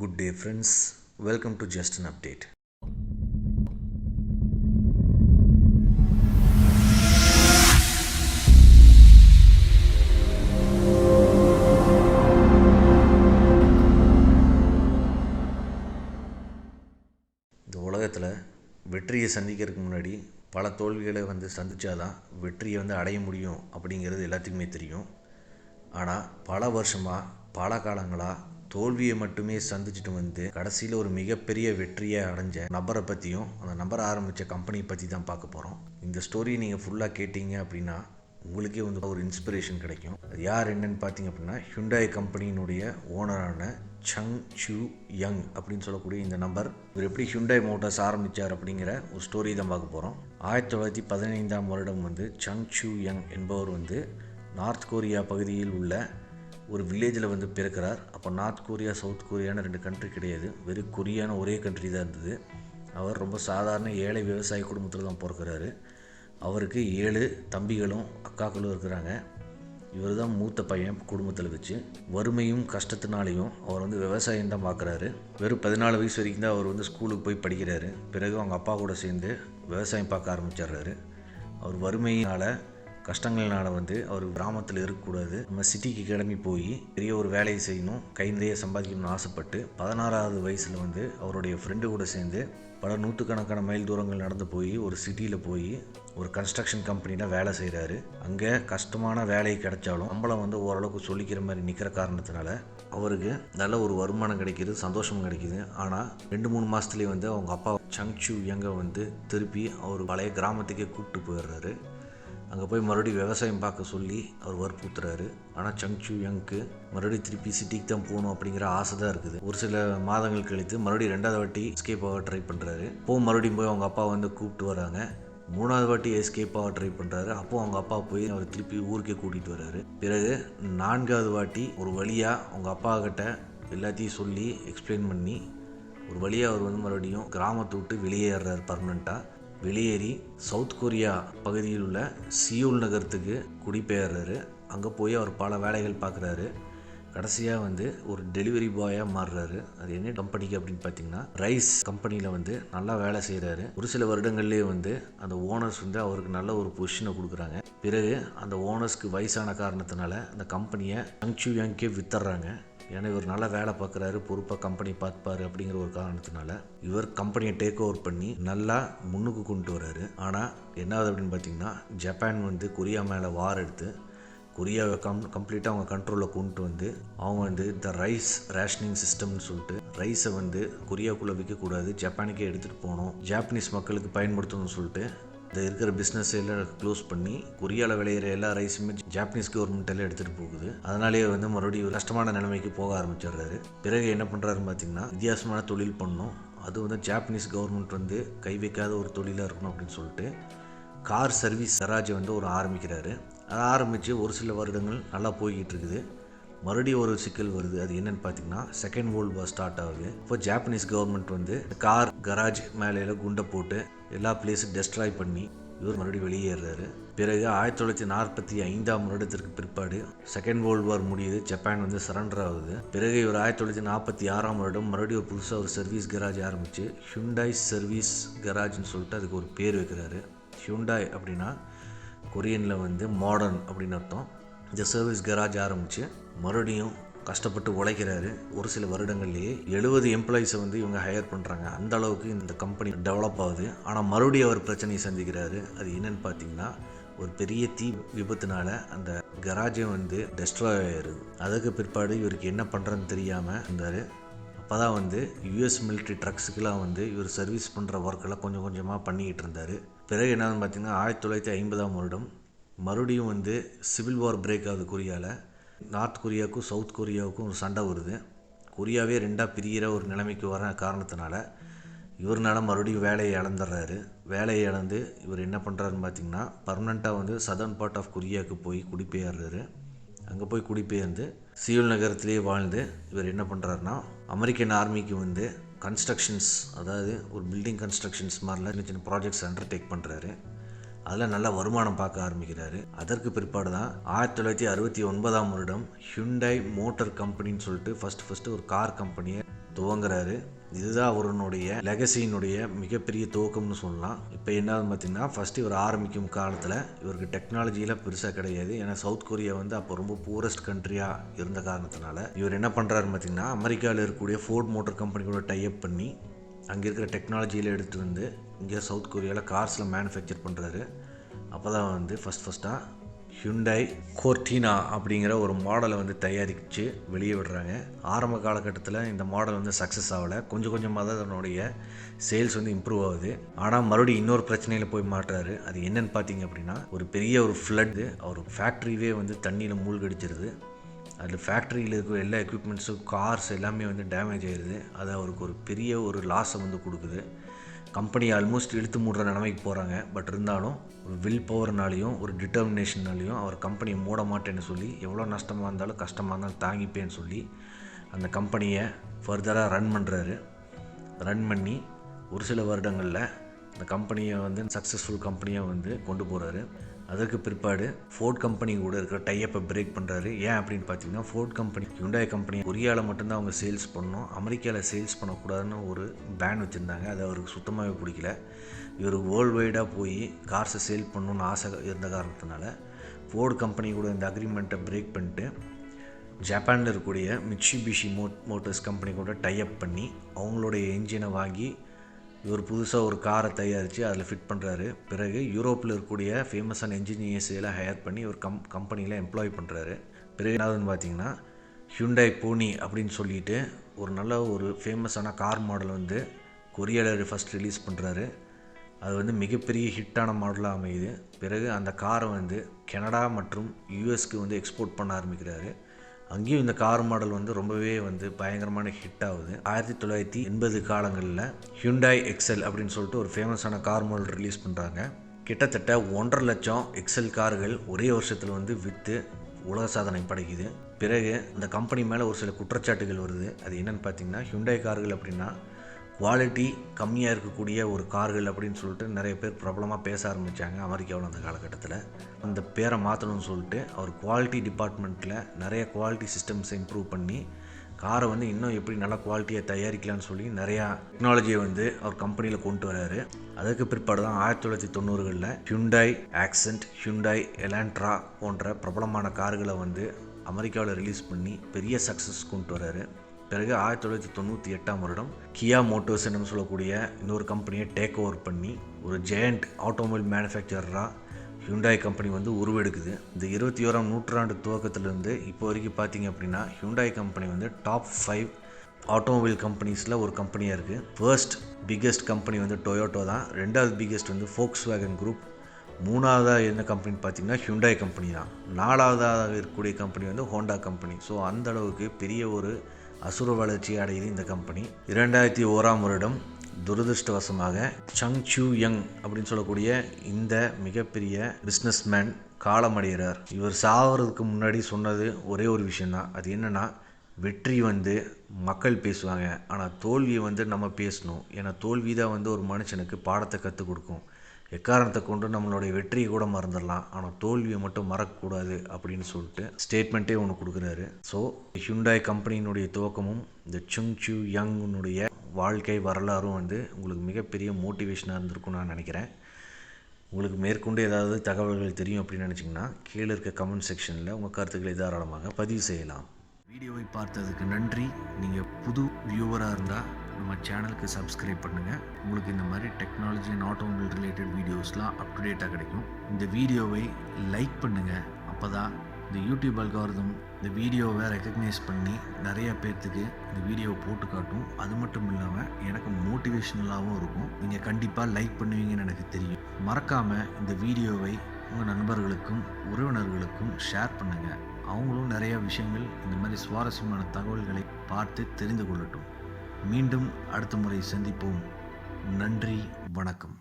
Good day friends, welcome to just an update. இந்த உலகத்தில் வெற்றியை சந்திக்கிறதுக்கு முன்னாடி பல தோல்விகளை சந்திச்சாதான் வெற்றியை அடைய முடியும் அப்படிங்கிறது எல்லாத்துக்குமே தெரியும். ஆனால் பல வருஷமாக பல காலங்களாக தோல்வியை மட்டுமே சந்திச்சுட்டு கடைசியில் ஒரு மிகப்பெரிய வெற்றியை அடைஞ்ச நபரை பற்றியும் அந்த நபரை ஆரம்பித்த கம்பெனியை பற்றி தான் பார்க்க போகிறோம். இந்த ஸ்டோரியை நீங்கள் ஃபுல்லாக கேட்டீங்க அப்படின்னா உங்களுக்கே ஒரு இன்ஸ்பிரேஷன் கிடைக்கும். அது யார் என்னன்னு பார்த்தீங்க அப்படின்னா ஹியூண்டாய் கம்பெனியினுடைய ஓனரான சங் சூ யங் அப்படின்னு சொல்லக்கூடிய இந்த நபர். இவர் எப்படி ஹியூண்டாய் மோட்டார்ஸ் ஆரம்பித்தார் அப்படிங்கிற ஒரு ஸ்டோரி தான் பார்க்க போகிறோம். 1915 சங் சூ யங் என்பவர் நார்த் கொரியா பகுதியில் உள்ள ஒரு வில்லேஜில் பிறக்கிறார். அப்போ நார்த் கொரியா சவுத் கொரியான்னு 2 கண்ட்ரி கிடையாது, வெறும் கொரியான ஒரே கண்ட்ரி தான் இருந்தது. அவர் ரொம்ப சாதாரண ஏழை விவசாய குடும்பத்தில் தான் பிறக்கிறாரு. அவருக்கு 7 தம்பிகளும் அக்காக்களும் இருக்கிறாங்க. இவர் தான் மூத்த பையன் குடும்பத்தில் வச்சு. வறுமையும் கஷ்டத்தினாலையும் அவர் விவசாயம் தான் பார்க்குறாரு. வெறும் 14 வயசு வரைக்கும் தான் அவர் ஸ்கூலுக்கு போய் படிக்கிறாரு. பிறகு அவங்க அப்பா கூட சேர்ந்து விவசாயம் பார்க்க ஆரம்பிச்சிடுறாரு. அவர் வறுமையினால் கஷ்டங்கள்னால அவர் கிராமத்தில் இருக்கக்கூடாது, நம்ம சிட்டிக்கு கிளம்பி போய் பெரிய ஒரு வேலையை செய்யணும், கை நிறைய சம்பாதிக்கணும்னு ஆசைப்பட்டு 16வது வயசில் அவருடைய ஃப்ரெண்டு கூட சேர்ந்து பல நூற்றுக்கணக்கான மைல் தூரங்கள் நடந்து போய் ஒரு சிட்டியில் போய் ஒரு கன்ஸ்ட்ரக்ஷன் கம்பெனியில் வேலை செய்கிறாரு. அங்கே கஷ்டமான வேலை கிடைச்சாலும் சம்பளம் ஓரளவுக்கு சொல்லிக்கிற மாதிரி நிற்கிற காரணத்தினால அவருக்கு நல்ல ஒரு வருமானம் கிடைக்கிது, சந்தோஷமும் கிடைக்கிது. ஆனால் 2-3 மாதத்துலேயே அவங்க அப்பா சங் சூ யங்கை திருப்பி அவர் பழைய கிராமத்துக்கே கூப்பிட்டு போயிடுறாரு. அங்கே போய் மறுபடியும் விவசாயம் பார்க்க சொல்லி அவர் வற்புறுத்துறாரு. ஆனால் சங் சூ யங்க்கு மறுபடியும் திருப்பி சிட்டிக்கு தான் போகணும் அப்படிங்கிற ஆசை தான் இருக்குது. ஒரு சில மாதங்கள் கழித்து மறுபடியும் 2வது வாட்டி எஸ்கேப் ஆக ட்ரை பண்ணுறாரு. அப்போது மறுபடியும் போய் அவங்க அப்பா கூப்பிட்டு வராங்க. 3வது வாட்டி எஸ்கேப் ஆக ட்ரை பண்ணுறாரு. அப்போது அவங்க அப்பா போய் அவர் திருப்பி ஊருக்கே கூட்டிகிட்டு வர்றாரு. பிறகு 4வது வாட்டி ஒரு வழியாக அவங்க அப்பா கிட்ட எல்லாத்தையும் சொல்லி எக்ஸ்பிளைன் பண்ணி ஒரு வழியாக அவர் மறுபடியும் கிராமத்தை விட்டு வெளியேறாரு. பர்மனெண்ட்டாக வெளியேறி சவுத் கொரியா பகுதியில் உள்ள சியோல் நகரத்துக்கு குடிபெயர்றாரு. அங்கே போய் அவர் பல வேலைகள் பார்க்குறாரு. கடைசியாக ஒரு டெலிவரி பாயாக மாறுறாரு. அது என்ன கம்பெனிக்கு அப்படின்னு பார்த்தீங்கன்னா ரைஸ் கம்பெனியில் நல்லா வேலை செய்கிறாரு. ஒரு சில வருடங்கள்லேயே அந்த ஓனர்ஸ் அவருக்கு நல்ல ஒரு பொசிஷனை கொடுக்குறாங்க. பிறகு அந்த ஓனர்ஸ்க்கு வயசான காரணத்தினால அந்த கம்பெனியை சங் சூ யங்க்கே வித்துடுறாங்க. ஏன்னா இவர் நல்லா வேலை பார்க்குறாரு, பொறுப்பாக கம்பெனி பார்த்துப்பாரு அப்படிங்கிற ஒரு காரணத்தினால இவர் கம்பெனியை டேக் ஓவர் பண்ணி நல்லா முன்னுக்கு கொண்டு வர்றாரு. ஆனால் என்னாவது அப்படின்னு பார்த்தீங்கன்னா ஜப்பான் கொரியா மேலே வார் எடுத்து கொரியாவை கம்ப்ளீட்டாக அவங்க கண்ட்ரோலில் கொண்டு அவங்க இந்த ரைஸ் ரேஷனிங் சிஸ்டம்னு சொல்லிட்டு ரைஸை கொரியாவுக்குள்ளே விற்கக்கூடாது, ஜப்பானுக்கே எடுத்துகிட்டு போகணும், ஜாப்பனீஸ் மக்களுக்கு பயன்படுத்தணும்னு சொல்லிட்டு இந்த இருக்கிற பிஸ்னஸ் எல்லாம் க்ளோஸ் பண்ணி கொரியாவில் விளையிற எல்லா ரைஸுமே ஜாப்பனீஸ் கவர்மெண்ட் எல்லாம் எடுத்துகிட்டு போகுது. அதனாலேயே மறுபடியும் கஷ்டமான நிலைமைக்கு போக ஆரம்பிச்சிடுறாரு. பிறகு என்ன பண்ணுறாருன்னு பார்த்தீங்கன்னா வித்தியாசமான தொழில் பண்ணணும், அது ஜாப்பனீஸ் கவர்மெண்ட் கை வைக்காத ஒரு தொழிலாக இருக்கணும் அப்படின்னு சொல்லிட்டு கார் சர்வீஸ் கராஜை ஒரு ஆரம்பிக்கிறாரு. அதை ஆரம்பித்து ஒரு சில வருடங்கள் நல்லா போய்கிட்டு இருக்குது. மறுபடியும் ஒரு சிக்கல் வருது. அது என்னன்னு பார்த்தீங்கன்னா செகண்ட் வேர்ல்டு வார் ஸ்டார்ட் ஆகுது. இப்போ ஜாப்பனீஸ் கவர்மெண்ட் கார் கராஜ் மேலே குண்டை போட்டு எல்லா பிளேஸும் டெஸ்ட்ராய் பண்ணி இவர் மறுபடியும் வெளியேறாரு. பிறகு 1945 பிற்பாடு செகண்ட் வேர்ல்டு வார் முடியுது. ஜப்பான் சரண்டர் ஆகுது. பிறகு இவர் 1946 மறுபடியும் ஒரு புதுசாக ஒரு சர்வீஸ் கராஜ் ஆரம்பித்து ஹியூண்டாய் சர்வீஸ் கராஜ்னு சொல்லிட்டு அதுக்கு ஒரு பேர் வைக்கிறாரு. ஹியூண்டாய் அப்படின்னா கொரியனில் மாடர்ன் அப்படின்னு அர்த்தம். இந்த சர்வீஸ் கராஜ் ஆரம்பித்து மறுபடியும் கஷ்டப்பட்டு உழைக்கிறாரு. ஒரு சில வருடங்கள்லேயே 70 எம்ப்ளாயிஸை இவங்க ஹையர் பண்ணுறாங்க. அந்த அளவுக்கு இந்த கம்பெனி டெவலப் ஆகுது. ஆனால் மறுபடியும் அவர் பிரச்சனையை சந்திக்கிறாரு. அது என்னன்னு பார்த்தீங்கன்னா ஒரு பெரிய தீ விபத்துனால அந்த கராஜை டெஸ்ட்ராய் ஆயிடுது. அதுக்கு பிற்பாடு இவருக்கு என்ன பண்ணுறதுன்னு தெரியாமல் இருந்தார். அப்போ தான் யூஎஸ் மிலிட்ரி ட்ரக்ஸுக்கெல்லாம் இவர் சர்வீஸ் பண்ணுற ஒர்க்கெல்லாம் கொஞ்சம் கொஞ்சமாக பண்ணிக்கிட்டு இருந்தார். பிறகு என்னன்னு பார்த்தீங்கன்னா 1950 மறுபடியும் சிவில் வார் பிரேக் ஆகுது கொரியாவில். நார்த் கொரியாவுக்கும் சவுத் கொரியாவுக்கும் ஒரு சண்டை வருது. கொரியாவே 2ஆக பிரிகிற ஒரு நிலைமைக்கு வர காரணத்தினால இவர்னால மறுபடியும் வேலையை இழந்துடுறாரு. வேலையை இழந்து இவர் என்ன பண்ணுறாருன்னு பார்த்தீங்கன்னா பர்மனெண்ட்டாக சதர்ன் பார்ட் ஆஃப் கொரியாவுக்கு போய் குடிபெயர்றாரு. அங்கே போய் குடிபெயர்ந்து சியோல் நகரத்திலேயே வாழ்ந்து இவர் என்ன பண்ணுறாருன்னா அமெரிக்கன் ஆர்மிக்கு கன்ஸ்ட்ரக்ஷன்ஸ், அதாவது ஒரு பில்டிங் கன்ஸ்ட்ரக்ஷன்ஸ் மாதிரிலாம் சின்ன சின்ன ப்ராஜெக்ட்ஸ் அண்டர்டேக் பண்ணுறாரு. அதில் நல்ல வருமானம் பார்க்க ஆரம்பிக்கிறாரு. அதற்கு பிற்பாடு தான் 1969 ஹியூண்டாய் மோட்டார் கம்பெனின்னு சொல்லிட்டு ஃபஸ்ட்டு ஒரு கார் கம்பெனியை துவங்குறாரு. இதுதான் அவருடைய லெகசியினுடைய மிகப்பெரிய துவக்கம்னு சொல்லலாம். இப்போ என்னன்னு பார்த்தீங்கன்னா, ஃபஸ்ட்டு இவர் ஆரம்பிக்கும் காலத்தில் இவருக்கு டெக்னாலஜியில் பெருசாக கிடையாது. ஏன்னா சவுத் கொரியா வந்து அப்போ ரொம்ப பூரஸ்ட் கண்ட்ரியாக இருந்த காரணத்தினால இவர் என்ன பண்ணுறாருன்னு பார்த்தீங்கன்னா, அமெரிக்காவில் இருக்கக்கூடிய ஃபோர்ட் மோட்டர் கம்பெனி கூட டைப் பண்ணி அங்கே இருக்கிற டெக்னாலஜியில் எடுத்துகிட்டு வந்து இங்கே சவுத் கொரியாவில் கார்ஸில் மேனுஃபேக்சர் பண்ணுறாரு. அப்போ தான் வந்து ஃபஸ்ட்டாக Hyundai Cortina அப்படிங்கிற ஒரு மாடலை வந்து தயாரித்து வெளியே விடுறாங்க. ஆரம்ப காலகட்டத்தில் இந்த மாடல் வந்து சக்ஸஸ் ஆகலை. கொஞ்சம் கொஞ்சமாக தான் அதனுடைய சேல்ஸ் வந்து இம்ப்ரூவ் ஆகுது. ஆனால் மறுபடியும் இன்னொரு பிரச்சனையில் போய் மாட்டுறாரு. அது என்னென்னு பார்த்தீங்க அப்படின்னா, ஒரு பெரிய ஒரு ஃப்ளட்டு அவர் ஃபேக்ட்ரியே வந்து தண்ணியில் மூழ்கடிச்சிருது. அதில் ஃபேக்ட்ரியில் இருக்கிற எல்லா எக்யூப்மெண்ட்ஸும் கார்ஸ் எல்லாமே வந்து டேமேஜ் ஆகிடுது. அது அவருக்கு ஒரு பெரிய ஒரு லாஸை வந்து கொடுக்குது. கம்பெனி ஆல்மோஸ்ட் இழுத்து மூடுற நிலைமைக்கு போகிறாங்க. பட் இருந்தாலும் ஒரு வில் பவர்னாலையும் ஒரு டிட்டர்மினேஷன்னாலையும் அவர் கம்பெனியை மூட மாட்டேன்னு சொல்லி, எவ்வளோ நஷ்டமாக இருந்தாலும் கஷ்டமாக இருந்தாலும் தாங்கிப்பேன்னு சொல்லி அந்த கம்பெனியை ஃபர்தராக ரன் பண்ணுறாரு. ரன் பண்ணி ஒரு சில வருடங்களில் அந்த கம்பெனியை வந்து சக்ஸஸ்ஃபுல் கம்பெனியாக வந்து கொண்டு போகிறாரு. அதற்கு பிற்பாடு ஃபோர்ட் கம்பெனி கூட இருக்கிற டைப்பை பிரேக் பண்ணுறாரு. ஏன் அப்படின்னு பார்த்தீங்கன்னா, ஃபோர்ட் கம்பெனி Hyundai கம்பெனி கொரியாவில் மட்டும்தான் அவங்க சேல்ஸ் பண்ணணும், அமெரிக்காவில் சேல்ஸ் பண்ணக்கூடாதுன்னு ஒரு பேன் வச்சுருந்தாங்க. அது அவருக்கு சுத்தமாகவே பிடிக்கல. இவர் வேர்ல்டு வைடாக போய் கார்ஸை சேல் பண்ணணுன்னு ஆசை இருந்த காரணத்தினால ஃபோர்ட் கம்பெனி கூட இந்த அக்ரிமெண்ட்டை பிரேக் பண்ணிட்டு ஜப்பானில் இருக்கக்கூடிய மிட்சுபிஷி மோட்டர்ஸ் கம்பெனி கூட டைப் பண்ணி அவங்களுடைய என்ஜினை வாங்கி இவர் புதுசாக ஒரு காரை தயாரித்து அதில் ஃபிட் பண்ணுறாரு. பிறகு யூரோப்பில் இருக்கக்கூடிய ஃபேமஸான என்ஜினியர்ஸ் எல்லாம் ஹையர் பண்ணி ஒரு கம்பெனியில் எம்ப்ளாய் பண்ணுறாரு. பிறகு என்னதுன்னு பார்த்தீங்கன்னா, Hyundai போனி அப்படின்னு சொல்லிட்டு ஒரு நல்ல ஒரு ஃபேமஸான கார் மாடல் வந்து கொரியாவில் ஃபஸ்ட் ரிலீஸ் பண்ணுறாரு. அது வந்து மிகப்பெரிய ஹிட்டான மாடலாக அமையுது. பிறகு அந்த காரை வந்து கனடா மற்றும் யூஎஸ்க்கு வந்து எக்ஸ்போர்ட் பண்ண ஆரம்பிக்கிறாரு. அங்கேயும் இந்த கார் மாடல் வந்து ரொம்பவே வந்து பயங்கரமான ஹிட் ஆகுது. 1980 காலங்களில் Hyundai XL அப்படின்னு சொல்லிட்டு ஒரு ஃபேமஸான கார் மாடல் ரிலீஸ் பண்ணுறாங்க. கிட்டத்தட்ட 1.5 லட்சம் எக்ஸல் கார்கள் ஒரே வருஷத்தில் வந்து விற்று உலக சாதனை படைக்குது. பிறகு அந்த கம்பெனி மேலே ஒரு சில குற்றச்சாட்டுகள் வருது. அது என்னென்னு பார்த்தீங்கன்னா, Hyundai கார்கள் அப்படின்னா குவாலிட்டி கம்மியாக இருக்கக்கூடிய ஒரு கார்கள் அப்படின்னு சொல்லிட்டு நிறைய பேர் பிரபலமாக பேச ஆரம்பித்தாங்க அமெரிக்காவில் அந்த காலகட்டத்தில். அந்த பேரை மாற்றணும்னு சொல்லிட்டு அவர் குவாலிட்டி டிபார்ட்மெண்ட்டில் நிறைய குவாலிட்டி சிஸ்டம்ஸை இம்ப்ரூவ் பண்ணி காரை வந்து இன்னும் எப்படி நல்ல குவாலிட்டியை தயாரிக்கலான்னு சொல்லி நிறையா டெக்னாலஜியை வந்து அவர் கம்பெனியில் கொண்டு வராரு. அதுக்கு பிற்பாடு தான் 1990களில் Hyundai Accent, Hyundai Elantra போன்ற பிரபலமான கார்களை வந்து அமெரிக்காவில் ரிலீஸ் பண்ணி பெரிய சக்ஸஸ் கொண்டு வராரு. பிறகு 1998ஆம் வருடம் கியா மோட்டர்ஸ் என்று சொல்லக்கூடிய இன்னொரு கம்பெனியை டேக் ஓவர் பண்ணி ஒரு ஜெயண்ட் ஆட்டோமொபைல் மேனுஃபேக்சராக Hyundai கம்பெனி வந்து உருவெடுக்குது. இந்த 21ஆம் நூற்றாண்டு துவக்கத்திலிருந்து இப்போ வரைக்கும் பார்த்தீங்க அப்படின்னா, Hyundai கம்பெனி வந்து டாப் 5 ஆட்டோமொபைல் கம்பெனிஸில் ஒரு கம்பெனியாக இருக்குது. ஃபர்ஸ்ட் பிக்கெஸ்ட் கம்பெனி வந்து டொயோட்டோ தான். ரெண்டாவது பிக்கெஸ்ட் வந்து Volkswagen குரூப். மூணாவதாக என்ன கம்பெனின்னு பார்த்தீங்கன்னா Hyundai கம்பெனி தான். நாலாவதாக இருக்கக்கூடிய கம்பெனி வந்து ஹோண்டா கம்பெனி. ஸோ அந்த அளவுக்கு பெரிய ஒரு அசுர வளர்ச்சி அடையுது இந்த கம்பெனி. 2001ஆம் வருடம் துரதிருஷ்டவசமாக சங் சூ யங் அப்படின்னு சொல்லக்கூடிய இந்த மிகப்பெரிய பிஸ்னஸ்மேன் காலமடைகிறார். இவர் சாகிறதுக்கு முன்னாடி சொன்னது ஒரே ஒரு விஷயந்தான். அது என்னென்னா, வெற்றி வந்து மக்கள் பேசுவாங்க, ஆனால் தோல்வியை வந்து நம்ம பேசணும். ஏன்னா தோல்வி தான் வந்து ஒரு மனுஷனுக்கு பாடத்தை கற்றுக் கொடுக்கும். எக்காரணத்தை கொண்டு நம்மளுடைய வெற்றியை கூட மறந்துடலாம், ஆனால் தோல்வியை மட்டும் மறக்கக்கூடாது அப்படின்னு சொல்லிட்டு ஸ்டேட்மெண்ட்டே ஒன்று கொடுக்குறாரு. ஸோ Hyundai கம்பெனியினுடைய துவக்கமும் இந்த சுங் சூ யங்குனுடைய வாழ்க்கை வரலாறும் வந்து உங்களுக்கு மிகப்பெரிய மோட்டிவேஷனாக இருந்திருக்கும் நான் நினைக்கிறேன். உங்களுக்கு மேற்கொண்டு ஏதாவது தகவல்கள் தெரியும் அப்படின்னு நினச்சிங்கன்னா கீழே இருக்க கமெண்ட் செக்ஷனில் உங்கள் கருத்துக்களை தாராளமாக பதிவு செய்யலாம். வீடியோவை பார்த்ததுக்கு நன்றி. நீங்கள் புது வியூவராக இருந்தால் நம்ம சேனலுக்கு சப்ஸ்கிரைப் பண்ணுங்கள். உங்களுக்கு இந்த மாதிரி டெக்னாலஜி அண்ட் ஆட்டோமொபைல் ரிலேட்டட் வீடியோஸ்லாம் அப்டுடேட்டாக கிடைக்கும். இந்த வீடியோவை லைக் பண்ணுங்கள். அப்போ தான் இந்த யூடியூப் அல்காரிதம் இந்த வீடியோவை ரெக்கக்னைஸ் பண்ணி நிறைய பேர்த்துக்கு இந்த வீடியோவை போட்டு காட்டும். அது மட்டும் இல்லாமல் எனக்கு மோட்டிவேஷ்னலாகவும் இருக்கும். நீங்கள் கண்டிப்பாக லைக் பண்ணுவீங்கன்னு எனக்கு தெரியும். மறக்காமல் இந்த வீடியோவை உங்கள் நண்பர்களுக்கும் உறவினர்களுக்கும் ஷேர் பண்ணுங்கள். அவங்களும் நிறைய விஷயங்கள் இந்த மாதிரி சுவாரஸ்யமான தகவல்களை பார்த்து தெரிந்து கொள்ளட்டும். மீண்டும் அடுத்த முறை சந்திப்போம். நன்றி, வணக்கம்.